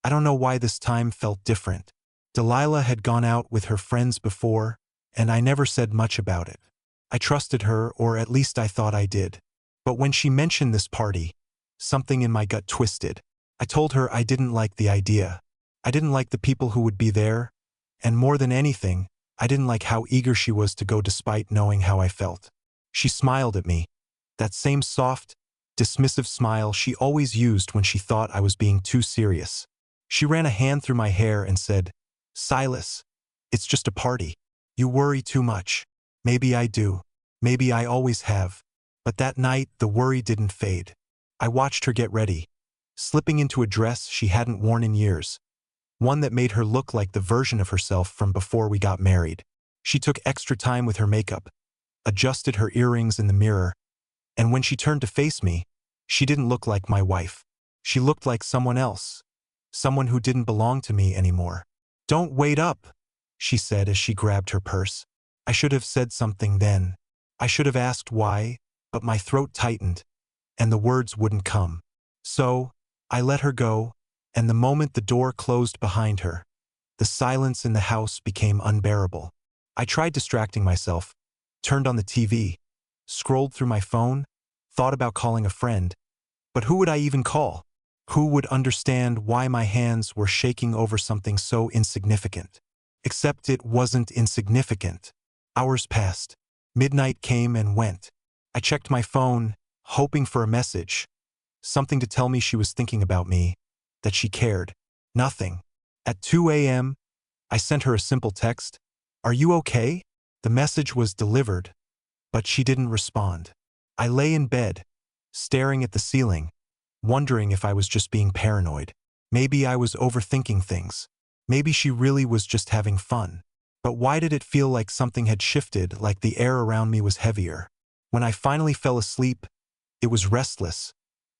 I don't know why this time felt different. Delilah had gone out with her friends before, and I never said much about it. I trusted her, or at least I thought I did. But when she mentioned this party, something in my gut twisted. I told her I didn't like the idea. I didn't like the people who would be there, and more than anything, I didn't like how eager she was to go despite knowing how I felt. She smiled at me, that same soft, dismissive smile she always used when she thought I was being too serious. She ran a hand through my hair and said, "Silas, it's just a party. You worry too much." Maybe I do. Maybe I always have. But that night, the worry didn't fade. I watched her get ready, slipping into a dress she hadn't worn in years, one that made her look like the version of herself from before we got married. She took extra time with her makeup, adjusted her earrings in the mirror, and when she turned to face me, she didn't look like my wife. She looked like someone else, someone who didn't belong to me anymore. "Don't wait up," she said as she grabbed her purse. I should have said something then. I should have asked why, but my throat tightened, and the words wouldn't come. So, I let her go, and the moment the door closed behind her, the silence in the house became unbearable. I tried distracting myself, turned on the TV, scrolled through my phone, thought about calling a friend, but who would I even call? Who would understand why my hands were shaking over something so insignificant? Except it wasn't insignificant. Hours passed. Midnight came and went. I checked my phone, hoping for a message, something to tell me she was thinking about me, that she cared. Nothing. At 2 a.m., I sent her a simple text, "Are you okay?" The message was delivered, but she didn't respond. I lay in bed, staring at the ceiling, wondering if I was just being paranoid. Maybe I was overthinking things. Maybe she really was just having fun. But why did it feel like something had shifted, like the air around me was heavier? When I finally fell asleep, it was restless,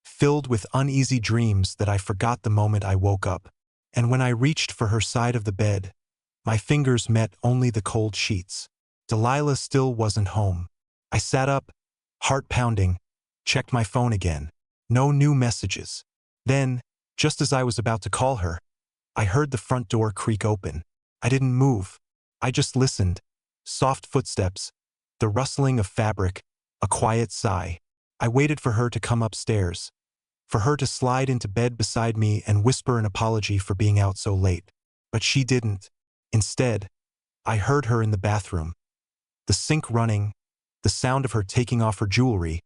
filled with uneasy dreams that I forgot the moment I woke up. And when I reached for her side of the bed, my fingers met only the cold sheets. Delilah still wasn't home. I sat up, heart pounding, checked my phone again. No new messages. Then, just as I was about to call her, I heard the front door creak open. I didn't move. I just listened. Soft footsteps, the rustling of fabric, a quiet sigh. I waited for her to come upstairs, for her to slide into bed beside me and whisper an apology for being out so late. But she didn't. Instead, I heard her in the bathroom. The sink running, the sound of her taking off her jewelry,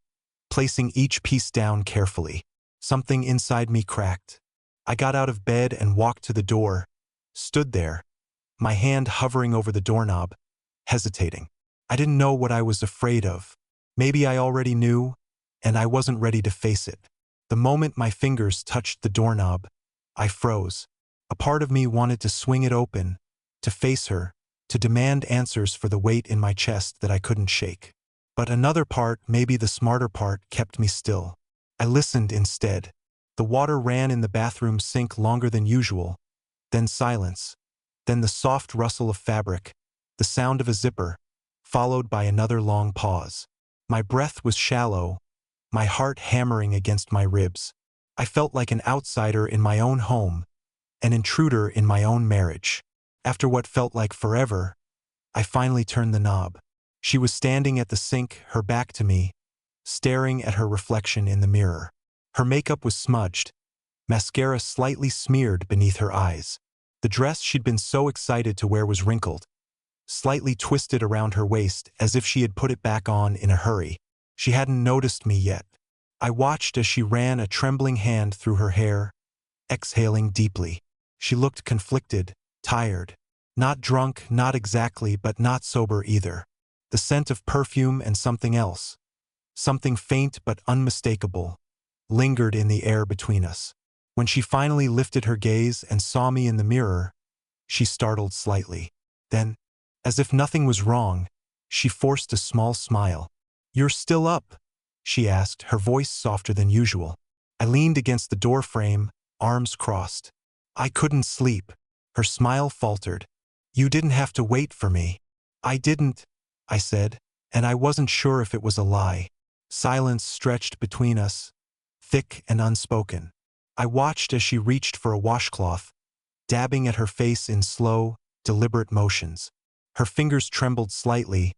placing each piece down carefully. Something inside me cracked. I got out of bed and walked to the door, stood there, my hand hovering over the doorknob, hesitating. I didn't know what I was afraid of. Maybe I already knew, and I wasn't ready to face it. The moment my fingers touched the doorknob, I froze. A part of me wanted to swing it open, to face her, to demand answers for the weight in my chest that I couldn't shake. But another part, maybe the smarter part, kept me still. I listened instead. The water ran in the bathroom sink longer than usual, then silence, then the soft rustle of fabric, the sound of a zipper, followed by another long pause. My breath was shallow, my heart hammering against my ribs. I felt like an outsider in my own home, an intruder in my own marriage. After what felt like forever, I finally turned the knob. She was standing at the sink, her back to me, staring at her reflection in the mirror. Her makeup was smudged, mascara slightly smeared beneath her eyes. The dress she'd been so excited to wear was wrinkled, slightly twisted around her waist as if she had put it back on in a hurry. She hadn't noticed me yet. I watched as she ran a trembling hand through her hair, exhaling deeply. She looked conflicted, tired. Not drunk, not exactly, but not sober either. The scent of perfume and something else, something faint but unmistakable, lingered in the air between us. When she finally lifted her gaze and saw me in the mirror, she startled slightly. Then, as if nothing was wrong, she forced a small smile. "You're still up?" she asked, her voice softer than usual. I leaned against the door frame, arms crossed. "I couldn't sleep." Her smile faltered. "You didn't have to wait for me." "I didn't," I said, and I wasn't sure if it was a lie. Silence stretched between us, thick and unspoken. I watched as she reached for a washcloth, dabbing at her face in slow, deliberate motions. Her fingers trembled slightly,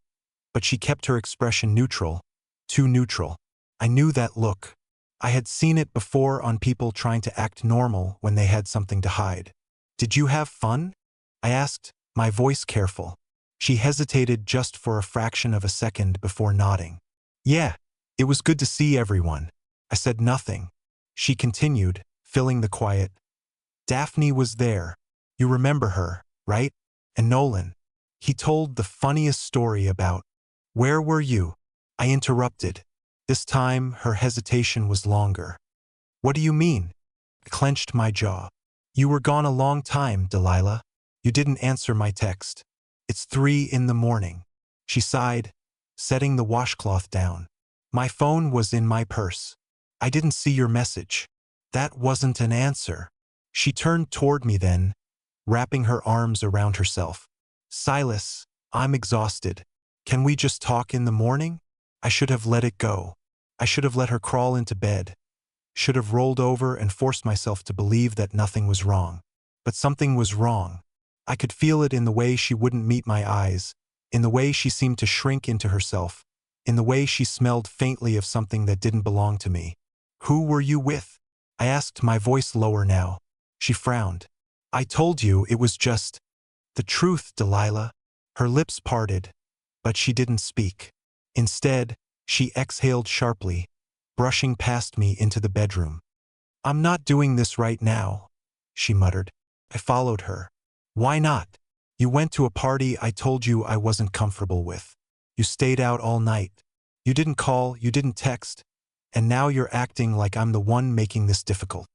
but she kept her expression neutral, too neutral. I knew that look. I had seen it before on people trying to act normal when they had something to hide. "Did you have fun?" I asked, my voice careful. She hesitated just for a fraction of a second before nodding. "Yeah, it was good to see everyone." I said nothing. She continued, filling the quiet. "Daphne was there. You remember her, right? And Nolan. He told the funniest story about—" "Where were you?" I interrupted. This time, her hesitation was longer. "What do you mean?" I clenched my jaw. "You were gone a long time, Delilah. You didn't answer my text. It's 3 in the morning." She sighed, setting the washcloth down. "My phone was in my purse. I didn't see your message." That wasn't an answer. She turned toward me then, wrapping her arms around herself. "Silas, I'm exhausted. Can we just talk in the morning?" I should have let it go. I should have let her crawl into bed. Should have rolled over and forced myself to believe that nothing was wrong. But something was wrong. I could feel it in the way she wouldn't meet my eyes, in the way she seemed to shrink into herself, in the way she smelled faintly of something that didn't belong to me. "Who were you with?" I asked, my voice lower now. She frowned. "I told you it was just—" "The truth, Delilah." Her lips parted, but she didn't speak. Instead, she exhaled sharply, brushing past me into the bedroom. "I'm not doing this right now," she muttered. I followed her. "Why not? You went to a party I told you I wasn't comfortable with. You stayed out all night. You didn't call, you didn't text, and now you're acting like I'm the one making this difficult."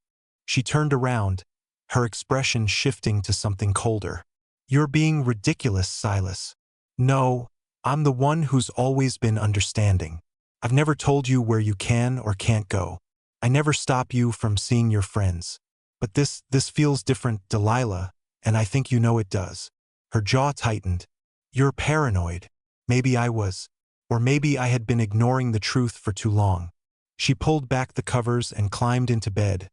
She turned around, her expression shifting to something colder. "You're being ridiculous, Silas." "No, I'm the one who's always been understanding. I've never told you where you can or can't go. I never stop you from seeing your friends. But this feels different, Delilah, and I think you know it does." Her jaw tightened. "You're paranoid." Maybe I was. Or maybe I had been ignoring the truth for too long. She pulled back the covers and climbed into bed,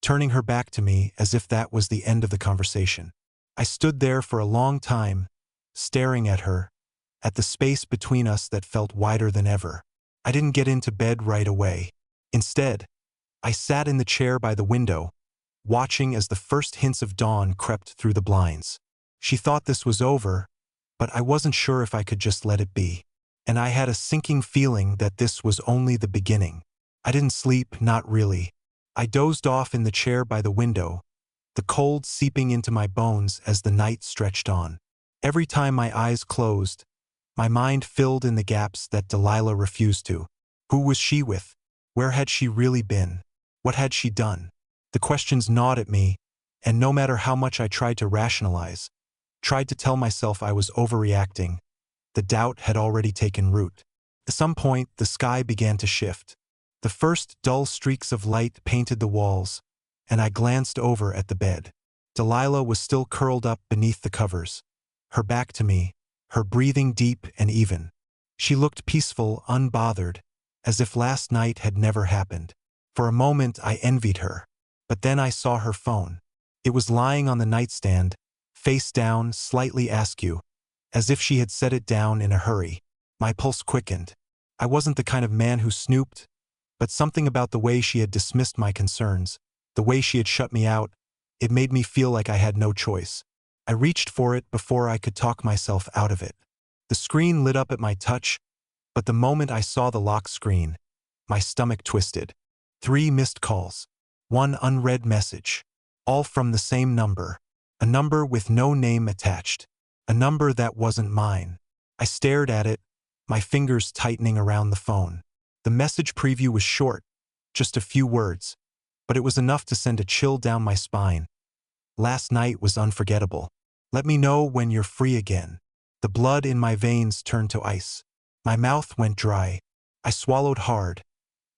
turning her back to me as if that was the end of the conversation. I stood there for a long time, staring at her, at the space between us that felt wider than ever. I didn't get into bed right away. Instead, I sat in the chair by the window, watching as the first hints of dawn crept through the blinds. She thought this was over, but I wasn't sure if I could just let it be. And I had a sinking feeling that this was only the beginning. I didn't sleep, not really. I dozed off in the chair by the window, the cold seeping into my bones as the night stretched on. Every time my eyes closed, my mind filled in the gaps that Delilah refused to. Who was she with? Where had she really been? What had she done? The questions gnawed at me, and no matter how much I tried to rationalize, tried to tell myself I was overreacting, the doubt had already taken root. At some point, the sky began to shift. The first dull streaks of light painted the walls, and I glanced over at the bed. Delilah was still curled up beneath the covers, her back to me, her breathing deep and even. She looked peaceful, unbothered, as if last night had never happened. For a moment I envied her, but then I saw her phone. It was lying on the nightstand, face down, slightly askew, as if she had set it down in a hurry. My pulse quickened. I wasn't the kind of man who snooped, but something about the way she had dismissed my concerns, the way she had shut me out, it made me feel like I had no choice. I reached for it before I could talk myself out of it. The screen lit up at my touch, but the moment I saw the lock screen, my stomach twisted. 3 missed calls. 1 unread message. All from the same number. A number with no name attached. A number that wasn't mine. I stared at it, my fingers tightening around the phone. The message preview was short, just a few words, but it was enough to send a chill down my spine. "Last night was unforgettable. Let me know when you're free again." The blood in my veins turned to ice. My mouth went dry. I swallowed hard,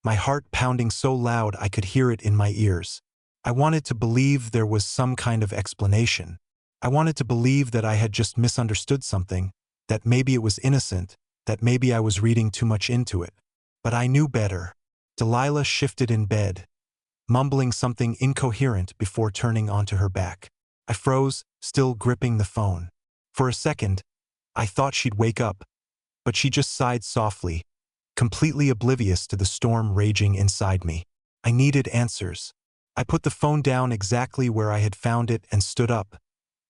my heart pounding so loud I could hear it in my ears. I wanted to believe there was some kind of explanation. I wanted to believe that I had just misunderstood something, that maybe it was innocent, that maybe I was reading too much into it. But I knew better. Delilah shifted in bed, mumbling something incoherent before turning onto her back. I froze, still gripping the phone. For a second, I thought she'd wake up, but she just sighed softly, completely oblivious to the storm raging inside me. I needed answers. I put the phone down exactly where I had found it and stood up,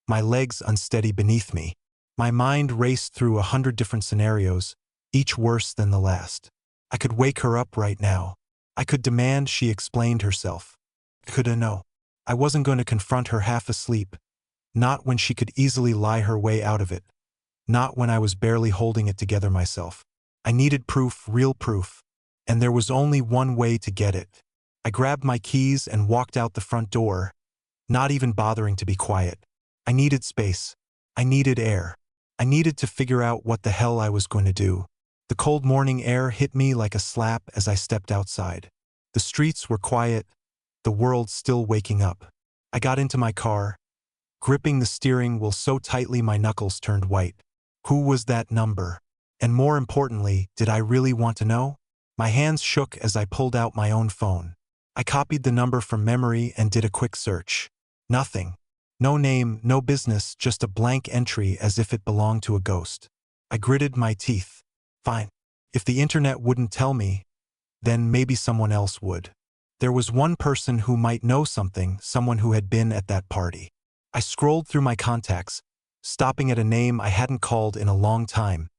my legs unsteady beneath me. My mind raced through 100 different scenarios, each worse than the last. I could wake her up right now. I could demand she explained herself. Could I know? I wasn't going to confront her half asleep, not when she could easily lie her way out of it, not when I was barely holding it together myself. I needed proof, real proof, and there was only one way to get it. I grabbed my keys and walked out the front door, not even bothering to be quiet. I needed space. I needed air. I needed to figure out what the hell I was going to do. The cold morning air hit me like a slap as I stepped outside. The streets were quiet, the world still waking up. I got into my car, gripping the steering wheel so tightly my knuckles turned white. Who was that number? And more importantly, did I really want to know? My hands shook as I pulled out my own phone. I copied the number from memory and did a quick search. Nothing. No name, no business, just a blank entry as if it belonged to a ghost. I gritted my teeth. Fine. If the internet wouldn't tell me, then maybe someone else would. There was one person who might know something, someone who had been at that party. I scrolled through my contacts, stopping at a name I hadn't called in a long time.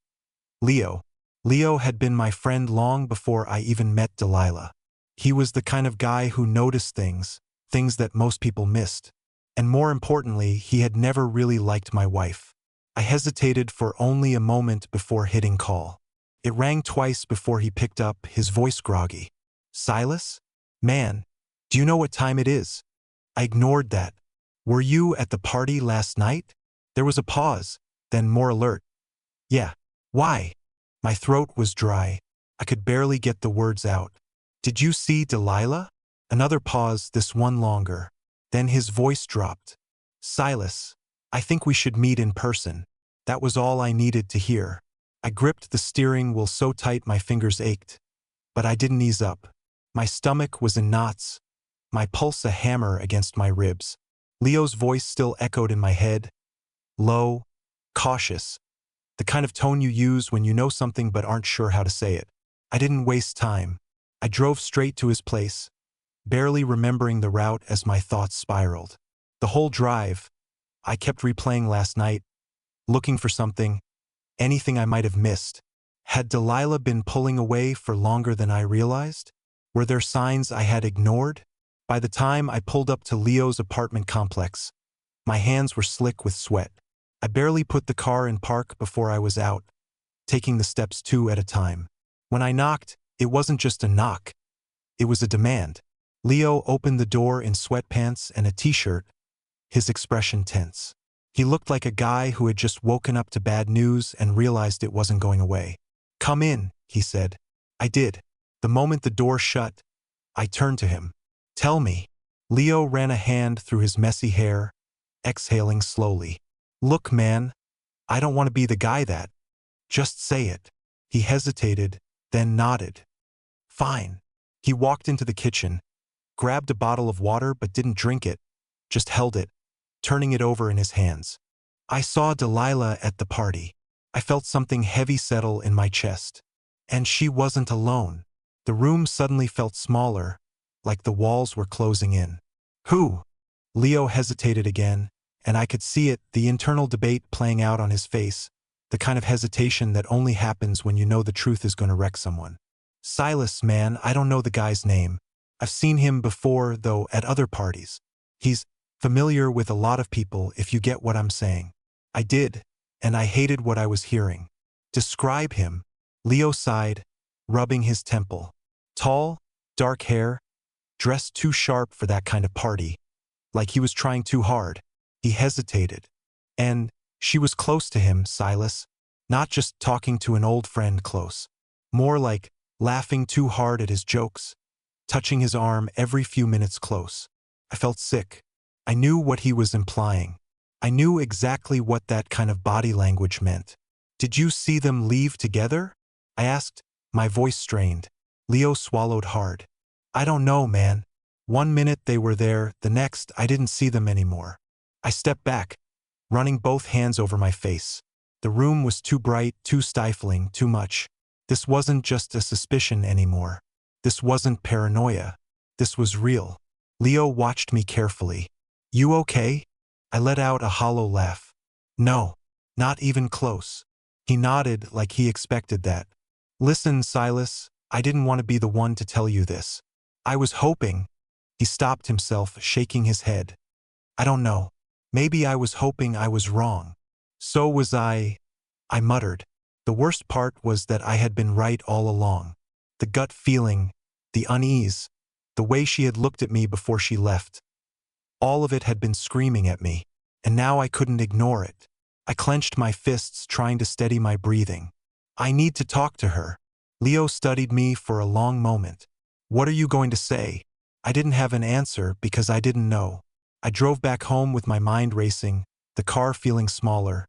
Leo. Leo had been my friend long before I even met Delilah. He was the kind of guy who noticed things that most people missed. And more importantly, he had never really liked my wife. I hesitated for only a moment before hitting call. It rang twice before he picked up, his voice groggy. Silas? Man, do you know what time it is? I ignored that. Were you at the party last night? There was a pause, then more alert. Yeah. Why? My throat was dry. I could barely get the words out. Did you see Delilah? Another pause, this one longer. Then his voice dropped. Silas, I think we should meet in person. That was all I needed to hear. I gripped the steering wheel so tight my fingers ached. But I didn't ease up. My stomach was in knots, my pulse a hammer against my ribs. Leo's voice still echoed in my head. Low, cautious. The kind of tone you use when you know something but aren't sure how to say it. I didn't waste time. I drove straight to his place, barely remembering the route as my thoughts spiraled. The whole drive, I kept replaying last night, looking for something, anything I might have missed. Had Delilah been pulling away for longer than I realized? Were there signs I had ignored? By the time I pulled up to Leo's apartment complex, my hands were slick with sweat. I barely put the car in park before I was out, taking the steps 2 at a time. When I knocked, it wasn't just a knock. It was a demand. Leo opened the door in sweatpants and a t-shirt, his expression tense. He looked like a guy who had just woken up to bad news and realized it wasn't going away. Come in, he said. I did. The moment the door shut, I turned to him. Tell me. Leo ran a hand through his messy hair, exhaling slowly. Look, man, I don't want to be the guy that. Just say it. He hesitated, then nodded. Fine. He walked into the kitchen, grabbed a bottle of water but didn't drink it, just held it, turning it over in his hands. I saw Delilah at the party. I felt something heavy settle in my chest. And she wasn't alone. The room suddenly felt smaller, like the walls were closing in. Who? Leo hesitated again, and I could see it, the internal debate playing out on his face, the kind of hesitation that only happens when you know the truth is going to wreck someone. Silas, man, I don't know the guy's name. I've seen him before, though, at other parties. He's familiar with a lot of people, if you get what I'm saying. I did, and I hated what I was hearing. Describe him. Leo sighed, rubbing his temple. Tall, dark hair, dressed too sharp for that kind of party, like he was trying too hard. He hesitated. And she was close to him, Silas, not just talking to an old friend close. More like laughing too hard at his jokes, touching his arm every few minutes close. I felt sick. I knew what he was implying. I knew exactly what that kind of body language meant. Did you see them leave together? I asked, my voice strained. Leo swallowed hard. I don't know, man. One minute they were there, the next I didn't see them anymore. I stepped back, running both hands over my face. The room was too bright, too stifling, too much. This wasn't just a suspicion anymore. This wasn't paranoia. This was real. Leo watched me carefully. "You okay?" I let out a hollow laugh. "No, not even close." He nodded like he expected that. "Listen, Silas, I didn't want to be the one to tell you this. I was hoping—" He stopped himself, shaking his head. "I don't know. Maybe I was hoping I was wrong." "So was I," I muttered. The worst part was that I had been right all along. The gut feeling, the unease, the way she had looked at me before she left. All of it had been screaming at me, and now I couldn't ignore it. I clenched my fists, trying to steady my breathing. "I need to talk to her." Leo studied me for a long moment. "What are you going to say?" I didn't have an answer because I didn't know. I drove back home with my mind racing, the car feeling smaller,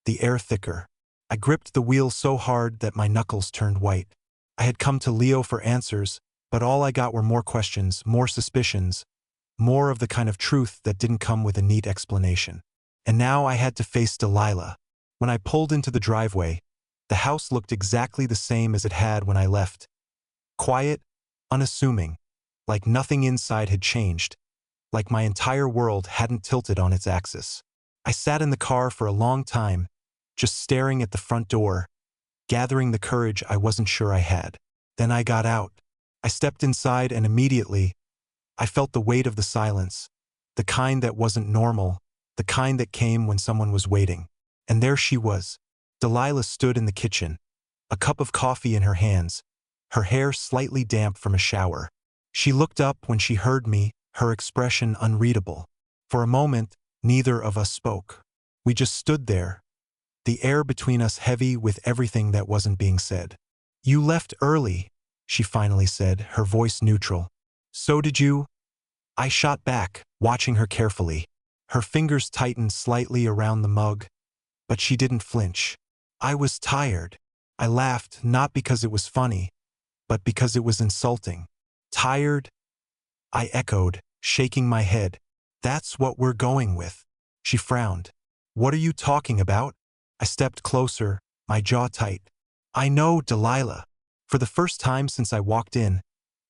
the air thicker. I gripped the wheel so hard that my knuckles turned white. I had come to Leo for answers, but all I got were more questions, more suspicions, more of the kind of truth that didn't come with a neat explanation. And now I had to face Delilah. When I pulled into the driveway, the house looked exactly the same as it had when I left. Quiet, unassuming, like nothing inside had changed, like my entire world hadn't tilted on its axis. I sat in the car for a long time, just staring at the front door, gathering the courage I wasn't sure I had. Then I got out. I stepped inside and immediately, I felt the weight of the silence, the kind that wasn't normal, the kind that came when someone was waiting. And there she was. Delilah stood in the kitchen, a cup of coffee in her hands, her hair slightly damp from a shower. She looked up when she heard me, her expression unreadable. For a moment, neither of us spoke. We just stood there, the air between us heavy with everything that wasn't being said. "You left early," she finally said, her voice neutral. "So did you?" I shot back, watching her carefully. Her fingers tightened slightly around the mug, but she didn't flinch. "I was tired." I laughed, not because it was funny, but because it was insulting. "Tired?" I echoed, shaking my head. "That's what we're going with." She frowned. "What are you talking about?" I stepped closer, my jaw tight. "I know, Delilah." For the first time since I walked in,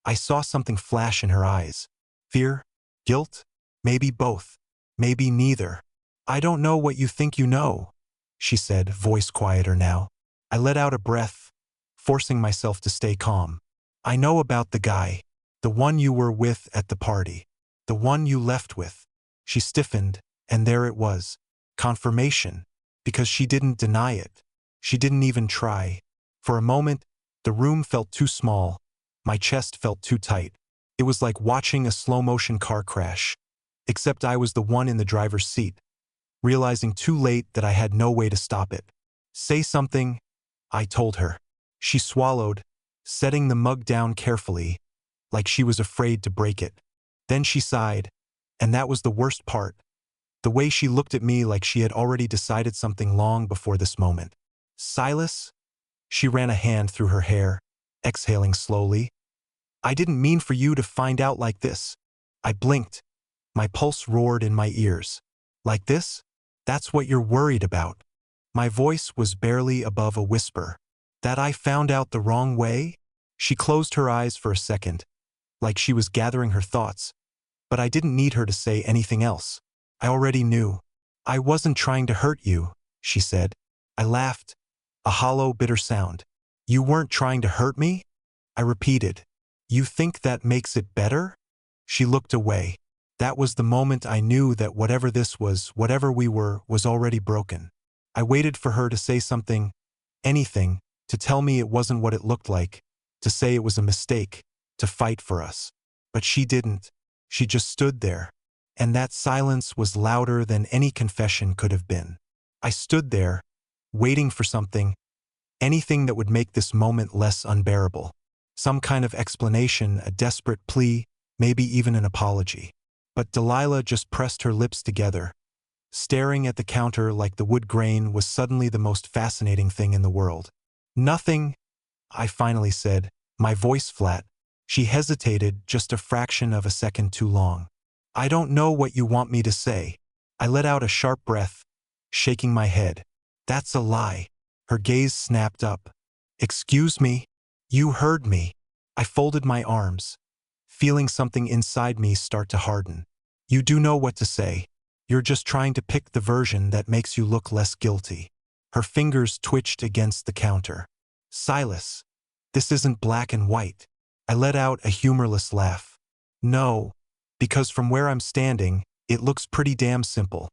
I saw something flash in her eyes. Fear? Guilt? Maybe both. Maybe neither. "I don't know what you think you know," she said, voice quieter now. I let out a breath, forcing myself to stay calm. "I know about the guy. The one you were with at the party. The one you left with." She stiffened, and there it was. Confirmation. Because she didn't deny it. She didn't even try. For a moment, the room felt too small. My chest felt too tight. It was like watching a slow-motion car crash. Except I was the one in the driver's seat, realizing too late that I had no way to stop it. "Say something," I told her. She swallowed, setting the mug down carefully, like she was afraid to break it. Then she sighed, and that was the worst part. The way she looked at me like she had already decided something long before this moment. "Silas?" She ran a hand through her hair, exhaling slowly. "I didn't mean for you to find out like this." I blinked. My pulse roared in my ears. "Like this? That's what you're worried about." My voice was barely above a whisper. "That I found out the wrong way?" She closed her eyes for a second, like she was gathering her thoughts, but I didn't need her to say anything else. I already knew. "I wasn't trying to hurt you," she said. I laughed, a hollow, bitter sound. "You weren't trying to hurt me?" I repeated. "You think that makes it better?" She looked away. That was the moment I knew that whatever this was, whatever we were, was already broken. I waited for her to say something, anything, to tell me it wasn't what it looked like, to say it was a mistake, to fight for us. But she didn't. She just stood there. And that silence was louder than any confession could have been. I stood there, waiting for something, anything that would make this moment less unbearable. Some kind of explanation, a desperate plea, maybe even an apology. But Delilah just pressed her lips together. Staring at the counter like the wood grain was suddenly the most fascinating thing in the world. "Nothing," I finally said, my voice flat, She hesitated just a fraction of a second too long. I don't know what you want me to say. I let out a sharp breath, shaking my head. That's a lie. Her gaze snapped up. Excuse me? You heard me. I folded my arms, feeling something inside me start to harden. You do know what to say. You're just trying to pick the version that makes you look less guilty. Her fingers twitched against the counter. Silas, this isn't black and white. I let out a humorless laugh. No, because from where I'm standing, it looks pretty damn simple.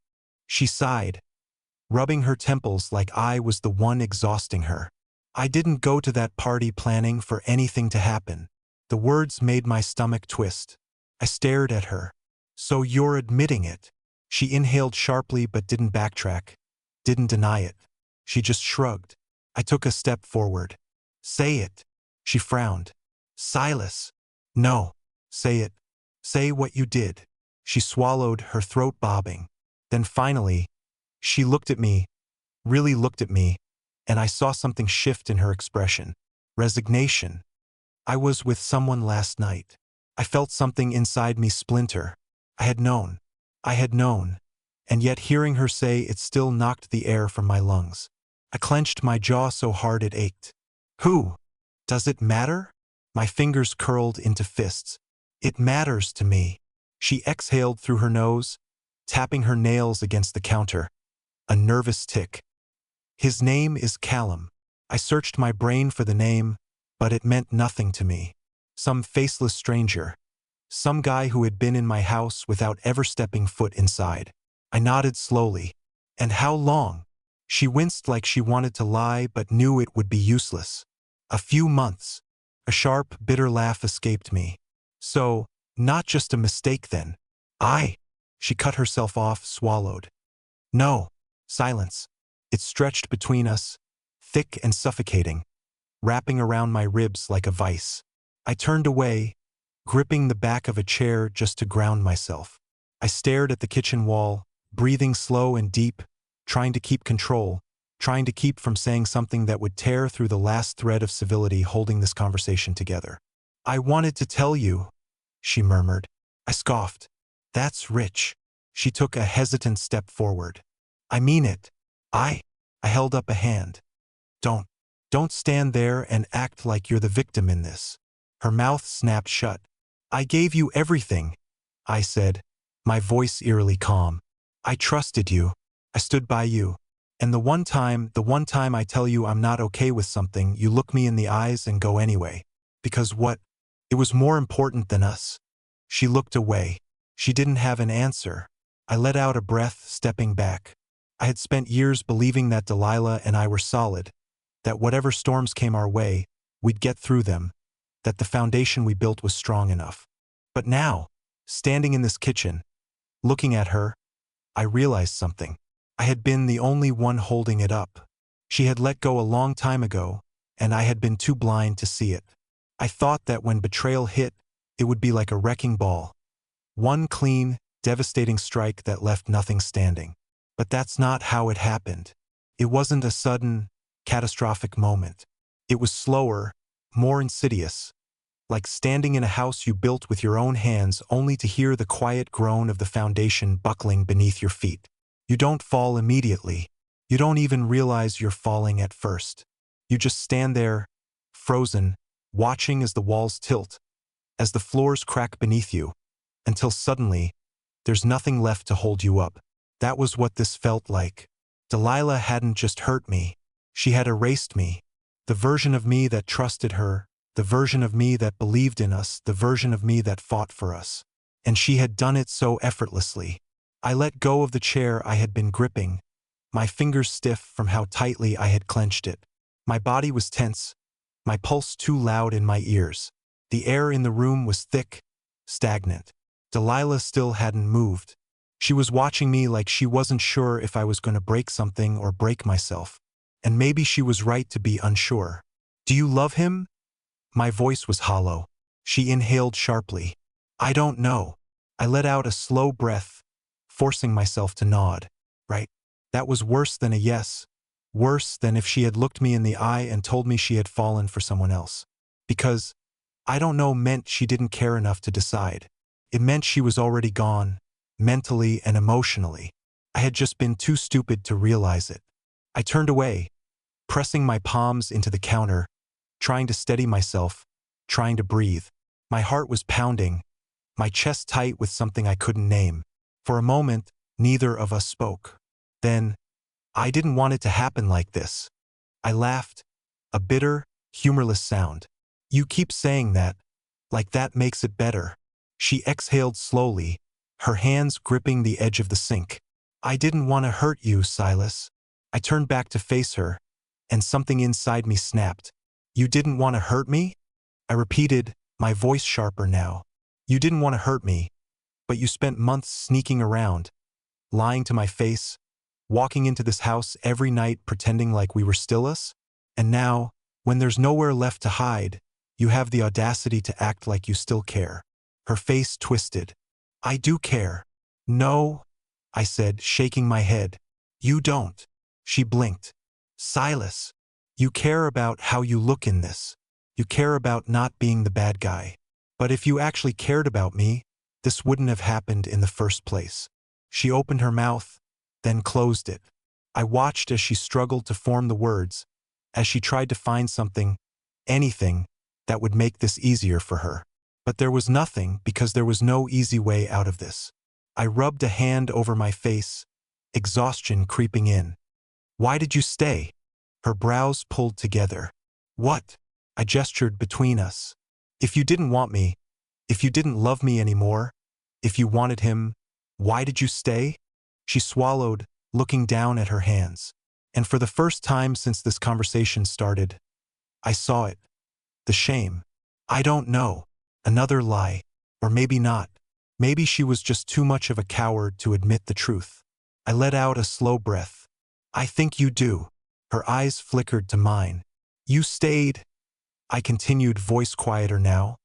She sighed, rubbing her temples like I was the one exhausting her. I didn't go to that party planning for anything to happen. The words made my stomach twist. I stared at her. So you're admitting it. She inhaled sharply but didn't backtrack, didn't deny it. She just shrugged. I took a step forward. Say it. She frowned. Silas. No. Say it. Say what you did. She swallowed, her throat bobbing. Then finally, she looked at me, really looked at me, and I saw something shift in her expression. Resignation. I was with someone last night. I felt something inside me splinter. I had known. And yet hearing her say it still knocked the air from my lungs. I clenched my jaw so hard it ached. Who? Does it matter? My fingers curled into fists. It matters to me. She exhaled through her nose, tapping her nails against the counter. A nervous tick. His name is Callum. I searched my brain for the name, but it meant nothing to me. Some faceless stranger. Some guy who had been in my house without ever stepping foot inside. I nodded slowly. And how long? She winced like she wanted to lie but knew it would be useless. A few months. A sharp, bitter laugh escaped me. So, not just a mistake then. She cut herself off, swallowed. No. Silence. It stretched between us, thick and suffocating, wrapping around my ribs like a vice. I turned away, gripping the back of a chair just to ground myself. I stared at the kitchen wall, breathing slow and deep, trying to keep control, trying to keep from saying something that would tear through the last thread of civility holding this conversation together. I wanted to tell you, she murmured. I scoffed. That's rich. She took a hesitant step forward. I mean it. I held up a hand. Don't stand there and act like you're the victim in this. Her mouth snapped shut. I gave you everything, I said, my voice eerily calm. I trusted you. I stood by you. And the one time I tell you I'm not okay with something, you look me in the eyes and go anyway. Because what? It was more important than us. She looked away. She didn't have an answer. I let out a breath, stepping back. I had spent years believing that Delilah and I were solid, that whatever storms came our way, we'd get through them, that the foundation we built was strong enough. But now, standing in this kitchen, looking at her, I realized something. I had been the only one holding it up. She had let go a long time ago, and I had been too blind to see it. I thought that when betrayal hit, it would be like a wrecking ball. One clean, devastating strike that left nothing standing. But that's not how it happened. It wasn't a sudden, catastrophic moment. It was slower, more insidious, like standing in a house you built with your own hands only to hear the quiet groan of the foundation buckling beneath your feet. You don't fall immediately. You don't even realize you're falling at first. You just stand there, frozen, watching as the walls tilt, as the floors crack beneath you, until suddenly, there's nothing left to hold you up. That was what this felt like. Delilah hadn't just hurt me. She had erased me. The version of me that trusted her, the version of me that believed in us, the version of me that fought for us. And she had done it so effortlessly. I let go of the chair I had been gripping, my fingers stiff from how tightly I had clenched it. My body was tense, my pulse too loud in my ears. The air in the room was thick, stagnant. Delilah still hadn't moved. She was watching me like she wasn't sure if I was going to break something or break myself. And maybe she was right to be unsure. Do you love him? My voice was hollow. She inhaled sharply. I don't know. I let out a slow breath, forcing myself to nod. Right. That was worse than a yes. Worse than if she had looked me in the eye and told me she had fallen for someone else. Because I don't know meant she didn't care enough to decide. It meant she was already gone, mentally and emotionally. I had just been too stupid to realize it. I turned away, pressing my palms into the counter, trying to steady myself, trying to breathe. My heart was pounding, my chest tight with something I couldn't name. For a moment, neither of us spoke. Then, I didn't want it to happen like this. I laughed, a bitter, humorless sound. You keep saying that, like that makes it better. She exhaled slowly, her hands gripping the edge of the sink. I didn't want to hurt you, Silas. I turned back to face her, and something inside me snapped. You didn't want to hurt me? I repeated, my voice sharper now. You didn't want to hurt me, but you spent months sneaking around, lying to my face, walking into this house every night pretending like we were still us? And now, when there's nowhere left to hide, you have the audacity to act like you still care. Her face twisted. I do care. No, I said, shaking my head. You don't. She blinked. Silas, you care about how you look in this. You care about not being the bad guy. But if you actually cared about me, this wouldn't have happened in the first place. She opened her mouth, then closed it. I watched as she struggled to form the words, as she tried to find something, anything, that would make this easier for her. But there was nothing because there was no easy way out of this. I rubbed a hand over my face, exhaustion creeping in. Why did you stay? Her brows pulled together. What? I gestured between us. If you didn't want me, if you didn't love me anymore, if you wanted him, why did you stay? She swallowed, looking down at her hands. And for the first time since this conversation started, I saw it. The shame. I don't know. Another lie. Or maybe not. Maybe she was just too much of a coward to admit the truth. I let out a slow breath. I think you do. Her eyes flickered to mine. You stayed, I continued, voice quieter now,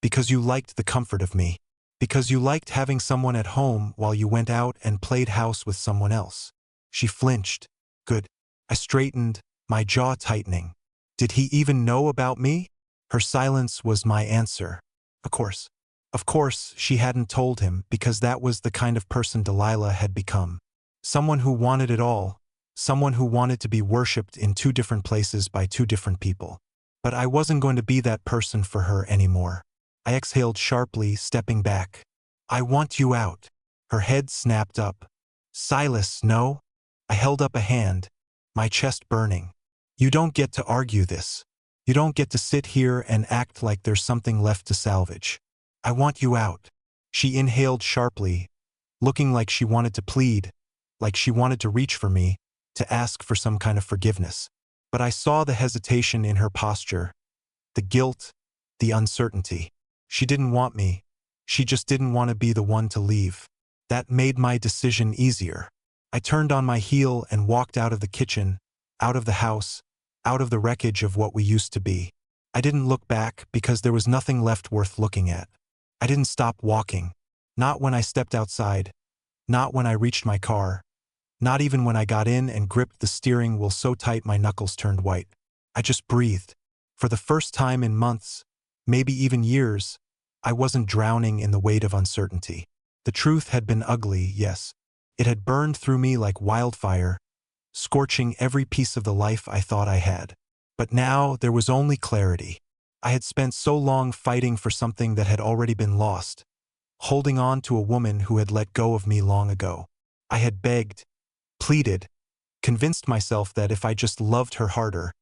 because you liked the comfort of me. Because you liked having someone at home while you went out and played house with someone else. She flinched. Good. I straightened, my jaw tightening. Did he even know about me? Her silence was my answer. Of course. Of course, she hadn't told him because that was the kind of person Delilah had become. Someone who wanted it all. Someone who wanted to be worshipped in two different places by two different people. But I wasn't going to be that person for her anymore. I exhaled sharply, stepping back. I want you out. Her head snapped up. Silas, no. I held up a hand, my chest burning. You don't get to argue this. You don't get to sit here and act like there's something left to salvage. I want you out. She inhaled sharply, looking like she wanted to plead, like she wanted to reach for me, to ask for some kind of forgiveness. But I saw the hesitation in her posture, the guilt, the uncertainty. She didn't want me. She just didn't want to be the one to leave. That made my decision easier. I turned on my heel and walked out of the kitchen, out of the house, out of the wreckage of what we used to be. I didn't look back because there was nothing left worth looking at. I didn't stop walking. Not when I stepped outside. Not when I reached my car. Not even when I got in and gripped the steering wheel so tight my knuckles turned white. I just breathed. For the first time in months, maybe even years, I wasn't drowning in the weight of uncertainty. The truth had been ugly, yes. It had burned through me like wildfire, scorching every piece of the life I thought I had. But now there was only clarity. I had spent so long fighting for something that had already been lost, holding on to a woman who had let go of me long ago. I had begged, pleaded, convinced myself that if I just loved her harder,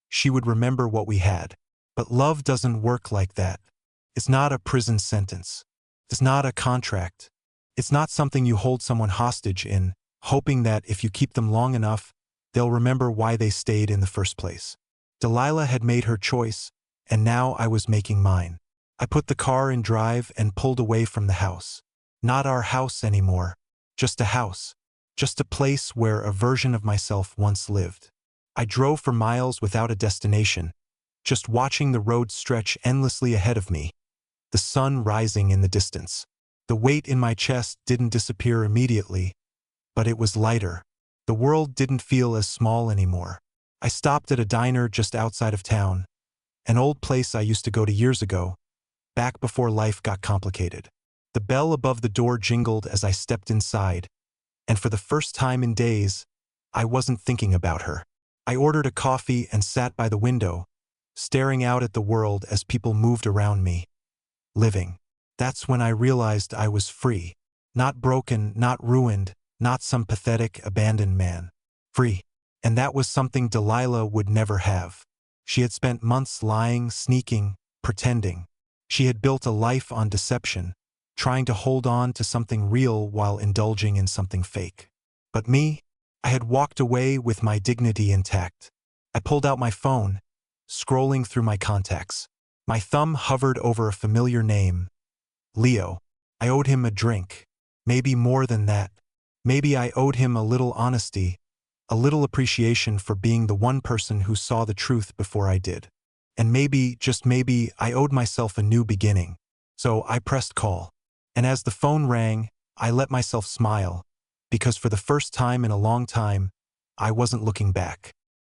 she would remember what we had. But love doesn't work like that. It's not a prison sentence. It's not a contract. It's not something you hold someone hostage in, hoping that if you keep them long enough, they'll remember why they stayed in the first place. Delilah had made her choice, and now I was making mine. I put the car in drive and pulled away from the house. Not our house anymore. Just a house. Just a place where a version of myself once lived. I drove for miles without a destination, just watching the road stretch endlessly ahead of me, the sun rising in the distance. The weight in my chest didn't disappear immediately, but it was lighter. The world didn't feel as small anymore. I stopped at a diner just outside of town, an old place I used to go to years ago, back before life got complicated. The bell above the door jingled as I stepped inside, and for the first time in days, I wasn't thinking about her. I ordered a coffee and sat by the window, staring out at the world as people moved around me, living. That's when I realized I was free. Not broken, not ruined, not some pathetic, abandoned man. Free. And that was something Delilah would never have. She had spent months lying, sneaking, pretending. She had built a life on deception, trying to hold on to something real while indulging in something fake. But me? I had walked away with my dignity intact. I pulled out my phone, scrolling through my contacts. My thumb hovered over a familiar name. Leo. I owed him a drink. Maybe more than that. Maybe I owed him a little honesty, a little appreciation for being the one person who saw the truth before I did. And maybe, just maybe, I owed myself a new beginning. So I pressed call. And as the phone rang, I let myself smile, because for the first time in a long time, I wasn't looking back.